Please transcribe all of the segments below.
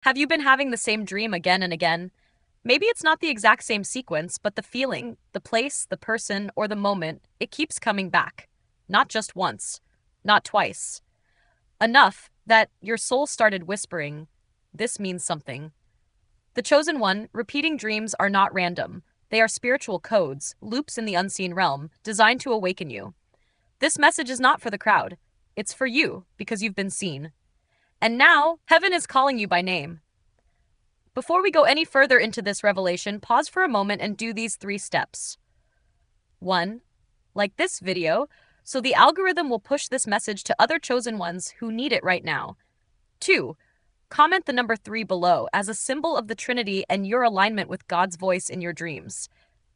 Have you been having the same dream again and again? Maybe it's not the exact same sequence, but the feeling, the place, the person, or the moment, it keeps coming back. Not just once, not twice. Enough that your soul started whispering, "This means something." The chosen one, repeating dreams are not random. They are spiritual codes, loops in the unseen realm, designed to awaken you. This message is not for the crowd. It's for you, because you've been seen. And now, heaven is calling you by name. Before we go any further into this revelation, pause for a moment and do these 3 steps. 1. Like this video, so the algorithm will push this message to other chosen ones who need it right now. 2. Comment the number 3 below as a symbol of the Trinity and your alignment with God's voice in your dreams.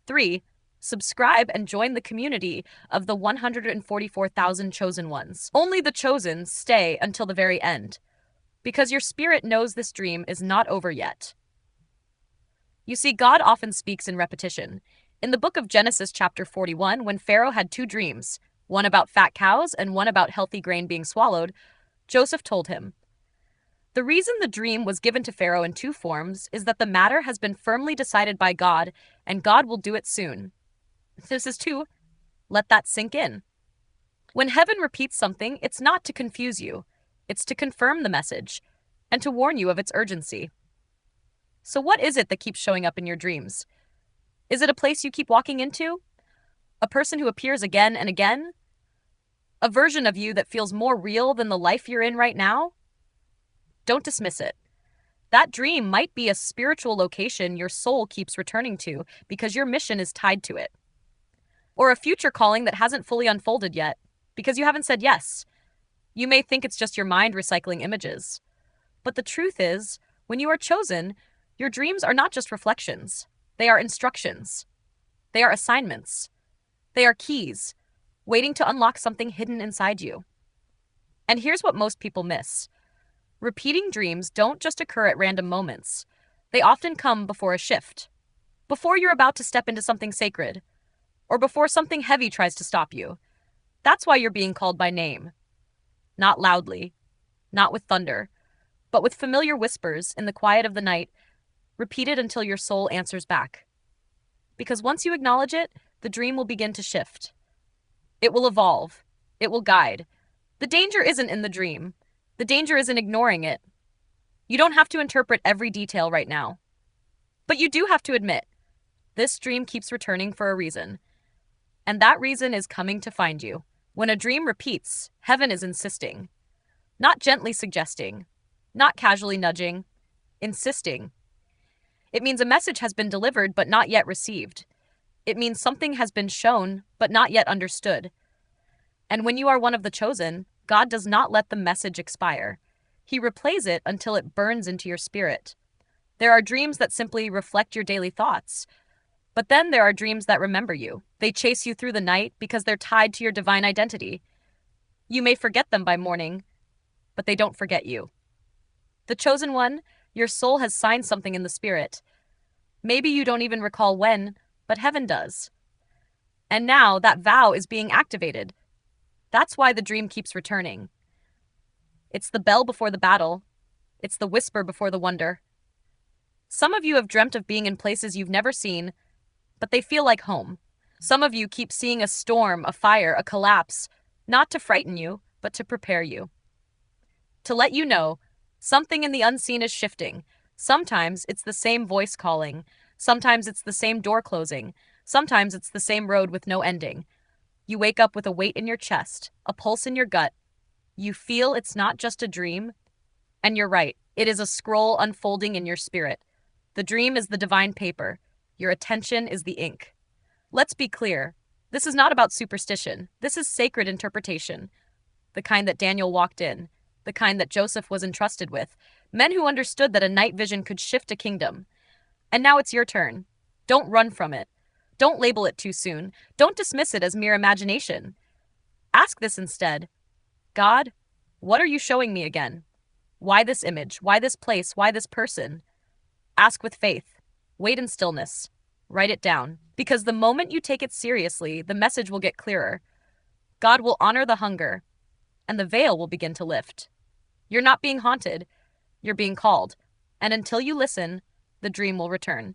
3. Subscribe and join the community of the 144,000 chosen ones. Only the chosen stay until the very end, because your spirit knows this dream is not over yet. You see, God often speaks in repetition. In the book of Genesis chapter 41, when Pharaoh had 2 dreams, one about fat cows and one about healthy grain being swallowed, Joseph told him, "The reason the dream was given to Pharaoh in 2 forms is that the matter has been firmly decided by God, and God will do it soon." This is 2. Let that sink in. When heaven repeats something, it's not to confuse you. It's to confirm the message and to warn you of its urgency. So what is it that keeps showing up in your dreams? Is it a place you keep walking into? A person who appears again and again? A version of you that feels more real than the life you're in right now? Don't dismiss it. That dream might be a spiritual location your soul keeps returning to because your mission is tied to it. Or a future calling that hasn't fully unfolded yet because you haven't said yes. You may think it's just your mind recycling images. But the truth is, when you are chosen, your dreams are not just reflections. They are instructions. They are assignments. They are keys, waiting to unlock something hidden inside you. And here's what most people miss. Repeating dreams don't just occur at random moments. They often come before a shift. Before you're about to step into something sacred, or before something heavy tries to stop you. That's why you're being called by name. Not loudly, not with thunder, but with familiar whispers in the quiet of the night, repeated until your soul answers back. Because once you acknowledge it, the dream will begin to shift. It will evolve. It will guide. The danger isn't in the dream. The danger is in ignoring it. You don't have to interpret every detail right now. But you do have to admit, this dream keeps returning for a reason. And that reason is coming to find you. When a dream repeats, heaven is insisting. Not gently suggesting. Not casually nudging. Insisting. It means a message has been delivered but not yet received. It means something has been shown but not yet understood. And when you are one of the chosen, God does not let the message expire. He replays it until it burns into your spirit. There are dreams that simply reflect your daily thoughts. But then there are dreams that remember you. They chase you through the night because they're tied to your divine identity. You may forget them by morning, but they don't forget you. The chosen one, your soul has signed something in the spirit. Maybe you don't even recall when, but heaven does. And now that vow is being activated. That's why the dream keeps returning. It's the bell before the battle. It's the whisper before the wonder. Some of you have dreamt of being in places you've never seen, but they feel like home. Some of you keep seeing a storm, a fire, a collapse, not to frighten you, but to prepare you. To let you know, something in the unseen is shifting. Sometimes it's the same voice calling. Sometimes it's the same door closing. Sometimes it's the same road with no ending. You wake up with a weight in your chest, a pulse in your gut. You feel it's not just a dream. And you're right, it is a scroll unfolding in your spirit. The dream is the divine paper. Your attention is the ink. Let's be clear. This is not about superstition. This is sacred interpretation. The kind that Daniel walked in. The kind that Joseph was entrusted with. Men who understood that a night vision could shift a kingdom. And now it's your turn. Don't run from it. Don't label it too soon. Don't dismiss it as mere imagination. Ask this instead. God, what are you showing me again? Why this image? Why this place? Why this person? Ask with faith. Wait in stillness. Write it down. Because the moment you take it seriously, the message will get clearer. God will honor the hunger, and the veil will begin to lift. You're not being haunted. You're being called. And until you listen, the dream will return.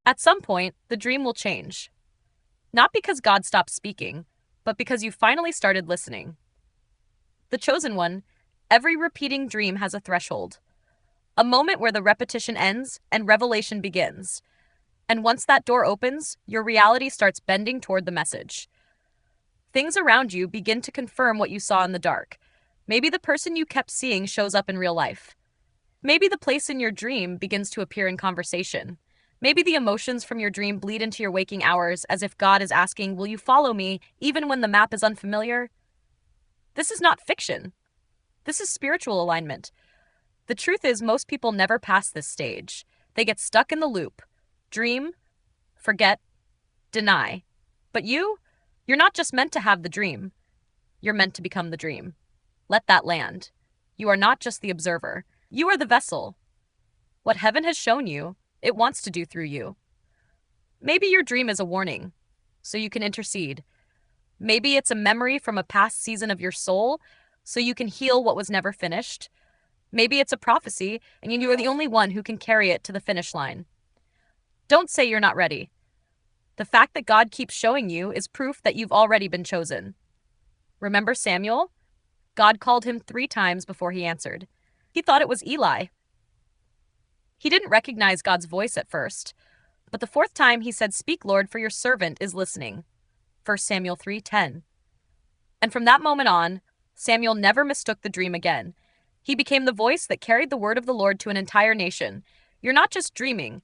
At some point, the dream will change. Not because God stopped speaking, but because you finally started listening. The chosen one, every repeating dream has a threshold, a moment where the repetition ends and revelation begins. And once that door opens, your reality starts bending toward the message. Things around you begin to confirm what you saw in the dark. Maybe the person you kept seeing shows up in real life. Maybe the place in your dream begins to appear in conversation. Maybe the emotions from your dream bleed into your waking hours as if God is asking, "Will you follow me even when the map is unfamiliar?" This is not fiction. This is spiritual alignment. The truth is, most people never pass this stage. They get stuck in the loop. Dream, forget, deny. But you're not just meant to have the dream. You're meant to become the dream. Let that land. You are not just the observer. You are the vessel. What heaven has shown you, it wants to do through you. Maybe your dream is a warning, so you can intercede. Maybe it's a memory from a past season of your soul, so you can heal what was never finished. Maybe it's a prophecy, and you are the only one who can carry it to the finish line. Don't say you're not ready. The fact that God keeps showing you is proof that you've already been chosen. Remember Samuel? God called him 3 times before he answered. He thought it was Eli. He didn't recognize God's voice at first, but the 4th time he said, "Speak, Lord, for your servant is listening." 1 Samuel 3:10. And from that moment on, Samuel never mistook the dream again. He became the voice that carried the word of the Lord to an entire nation. You're not just dreaming,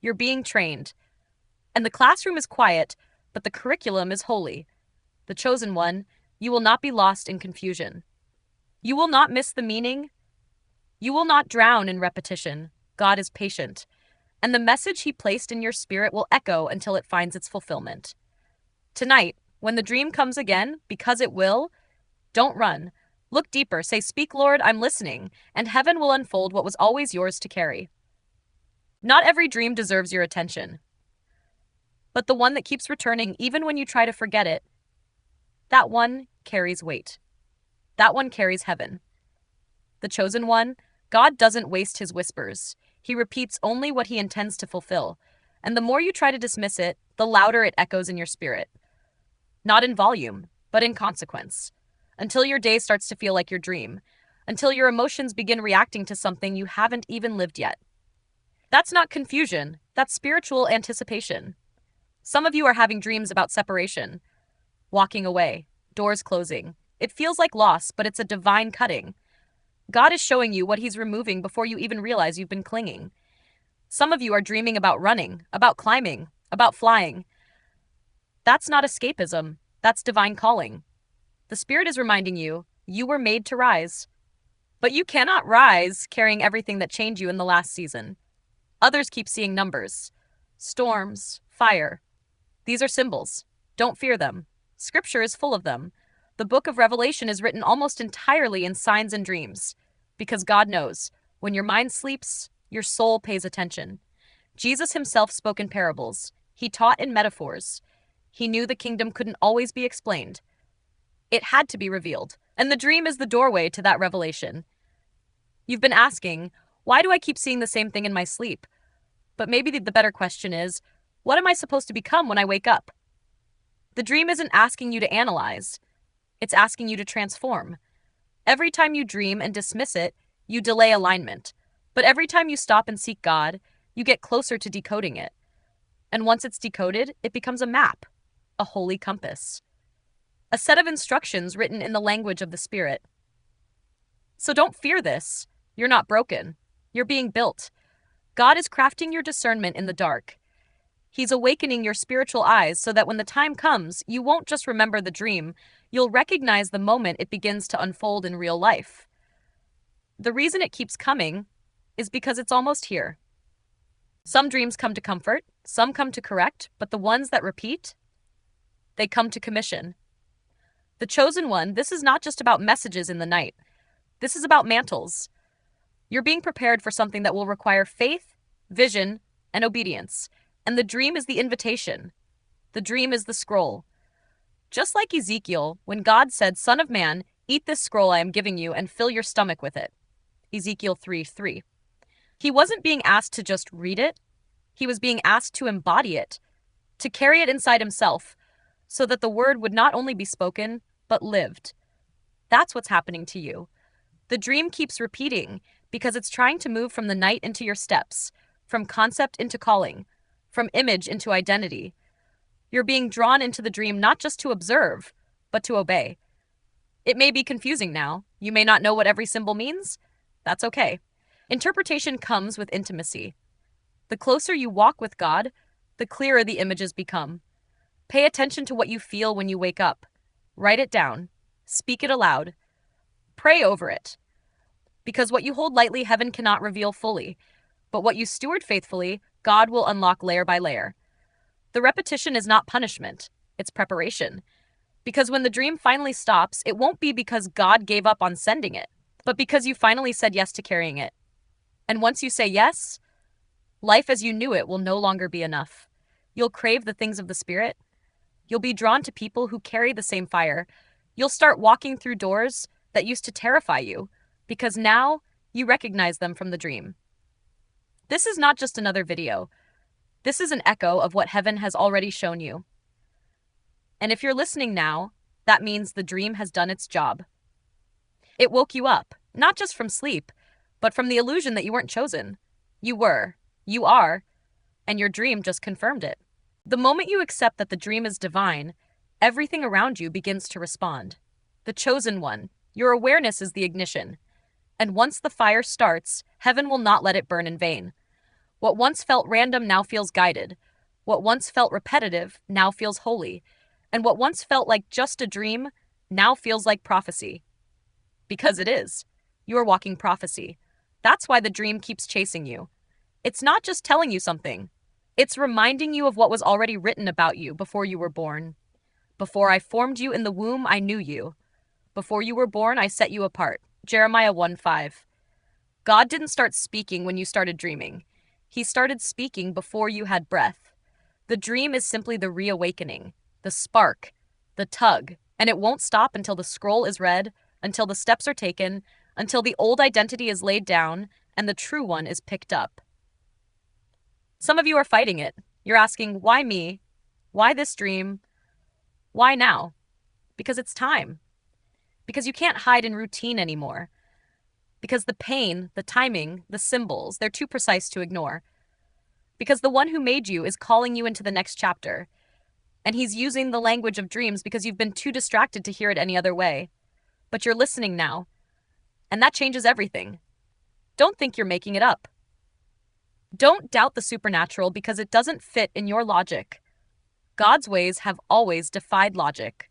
you're being trained. And the classroom is quiet, but the curriculum is holy. The chosen one, you will not be lost in confusion. You will not miss the meaning. You will not drown in repetition. God is patient. And the message he placed in your spirit will echo until it finds its fulfillment. Tonight, when the dream comes again, because it will, don't run. Look deeper. Say, "Speak, Lord, I'm listening," and heaven will unfold what was always yours to carry. Not every dream deserves your attention, but the one that keeps returning even when you try to forget it, that one carries weight. That one carries heaven. The chosen one, God doesn't waste his whispers. He repeats only what he intends to fulfill. And the more you try to dismiss it, the louder it echoes in your spirit. Not in volume, but in consequence. Until your day starts to feel like your dream. Until your emotions begin reacting to something you haven't even lived yet. That's not confusion, that's spiritual anticipation. Some of you are having dreams about separation, walking away, doors closing. It feels like loss, but it's a divine cutting. God is showing you what he's removing before you even realize you've been clinging. Some of you are dreaming about running, about climbing, about flying. That's not escapism, that's divine calling. The Spirit is reminding you, you were made to rise. But you cannot rise carrying everything that chained you in the last season. Others keep seeing numbers, storms, fire. These are symbols. Don't fear them. Scripture is full of them. The book of Revelation is written almost entirely in signs and dreams, because God knows, when your mind sleeps, your soul pays attention. Jesus himself spoke in parables. He taught in metaphors. He knew the kingdom couldn't always be explained. It had to be revealed, and the dream is the doorway to that revelation. You've been asking, why do I keep seeing the same thing in my sleep? But maybe the better question is, what am I supposed to become when I wake up? The dream isn't asking you to analyze. It's asking you to transform. Every time you dream and dismiss it, you delay alignment. But every time you stop and seek God, you get closer to decoding it. And once it's decoded, it becomes a map, a holy compass, a set of instructions written in the language of the Spirit. So don't fear this. You're not broken. You're being built. God is crafting your discernment in the dark. He's awakening your spiritual eyes so that when the time comes, you won't just remember the dream, you'll recognize the moment it begins to unfold in real life. The reason it keeps coming is because it's almost here. Some dreams come to comfort, some come to correct, but the ones that repeat, they come to commission. The chosen one, this is not just about messages in the night. This is about mantles. You're being prepared for something that will require faith, vision, and obedience. And the dream is the invitation. The dream is the scroll. Just like Ezekiel, when God said, "Son of man, eat this scroll I am giving you and fill your stomach with it." Ezekiel 3:3. He wasn't being asked to just read it, he was being asked to embody it, to carry it inside himself, so that the word would not only be spoken, but lived. That's what's happening to you. The dream keeps repeating because it's trying to move from the night into your steps, from concept into calling, from image into identity. You're being drawn into the dream not just to observe, but to obey. It may be confusing now. You may not know what every symbol means. That's okay. Interpretation comes with intimacy. The closer you walk with God, the clearer the images become. Pay attention to what you feel when you wake up. Write it down. Speak it aloud. Pray over it. Because what you hold lightly, heaven cannot reveal fully. But what you steward faithfully, God will unlock layer by layer. The repetition is not punishment, it's preparation. Because when the dream finally stops, it won't be because God gave up on sending it, but because you finally said yes to carrying it. And once you say yes, life as you knew it will no longer be enough. You'll crave the things of the Spirit. You'll be drawn to people who carry the same fire. You'll start walking through doors that used to terrify you, because now you recognize them from the dream. This is not just another video. This is an echo of what heaven has already shown you. And if you're listening now, that means the dream has done its job. It woke you up, not just from sleep, but from the illusion that you weren't chosen. You were, you are, and your dream just confirmed it. The moment you accept that the dream is divine, everything around you begins to respond. The chosen one, your awareness is the ignition. And once the fire starts, heaven will not let it burn in vain. What once felt random now feels guided. What once felt repetitive now feels holy. And what once felt like just a dream now feels like prophecy. Because it is. You are walking prophecy. That's why the dream keeps chasing you. It's not just telling you something. It's reminding you of what was already written about you before you were born. Before I formed you in the womb, I knew you. Before you were born, I set you apart. Jeremiah 1:5. God didn't start speaking when you started dreaming. He started speaking before you had breath. The dream is simply the reawakening, the spark, the tug, and it won't stop until the scroll is read, until the steps are taken, until the old identity is laid down and the true one is picked up. Some of you are fighting it. You're asking, why me? Why this dream? Why now? Because it's time. Because you can't hide in routine anymore. Because the pain, the timing, the symbols, they're too precise to ignore. Because the one who made you is calling you into the next chapter. And he's using the language of dreams because you've been too distracted to hear it any other way. But you're listening now. And that changes everything. Don't think you're making it up. Don't doubt the supernatural because it doesn't fit in your logic. God's ways have always defied logic.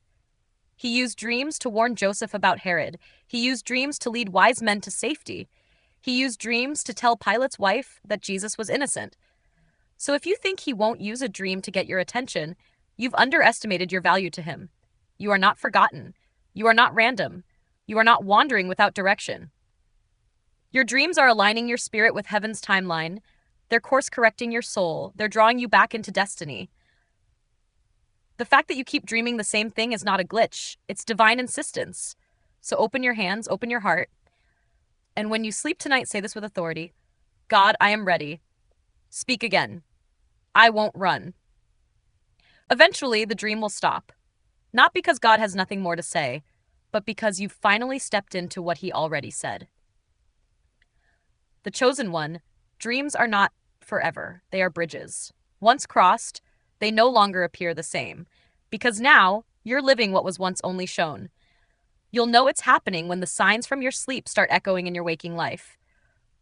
He used dreams to warn Joseph about Herod. He used dreams to lead wise men to safety. He used dreams to tell Pilate's wife that Jesus was innocent. So if you think he won't use a dream to get your attention, you've underestimated your value to him. You are not forgotten. You are not random. You are not wandering without direction. Your dreams are aligning your spirit with heaven's timeline. They're course-correcting your soul. They're drawing you back into destiny. The fact that you keep dreaming the same thing is not a glitch. It's divine insistence. So open your hands, open your heart. And when you sleep tonight, say this with authority. God, I am ready. Speak again. I won't run. Eventually, the dream will stop. Not because God has nothing more to say, but because you've finally stepped into what he already said. The chosen one, dreams are not forever. They are bridges. Once crossed, they no longer appear the same, because now you're living what was once only shown. You'll know it's happening when the signs from your sleep start echoing in your waking life.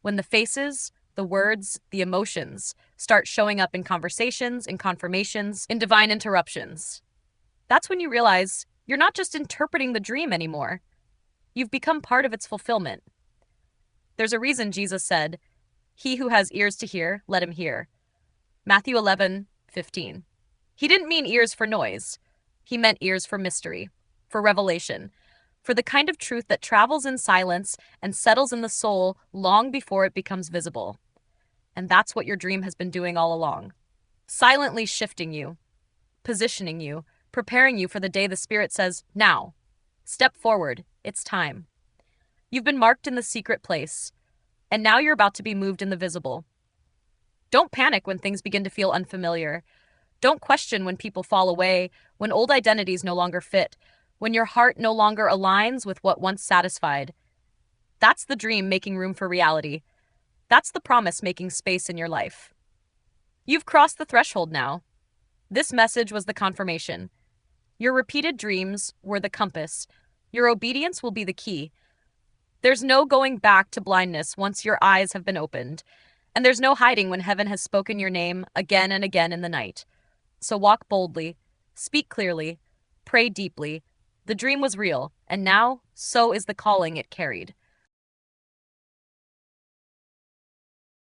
When the faces, the words, the emotions start showing up in conversations, in confirmations, in divine interruptions. That's when you realize you're not just interpreting the dream anymore. You've become part of its fulfillment. There's a reason Jesus said, "He who has ears to hear, let him hear." Matthew 11:15. He didn't mean ears for noise. He meant ears for mystery, for revelation, for the kind of truth that travels in silence and settles in the soul long before it becomes visible. And that's what your dream has been doing all along. Silently shifting you, positioning you, preparing you for the day the Spirit says, now. Step forward. It's time. You've been marked in the secret place. and now you're about to be moved in the visible. Don't panic when things begin to feel unfamiliar. Don't question when people fall away, when old identities no longer fit, when your heart no longer aligns with what once satisfied. That's the dream making room for reality. That's the promise making space in your life. You've crossed the threshold now. This message was the confirmation. Your repeated dreams were the compass. Your obedience will be the key. There's no going back to blindness once your eyes have been opened, and there's no hiding when heaven has spoken your name again and again in the night. So walk boldly, speak clearly, pray deeply. The dream was real, and now so is the calling it carried.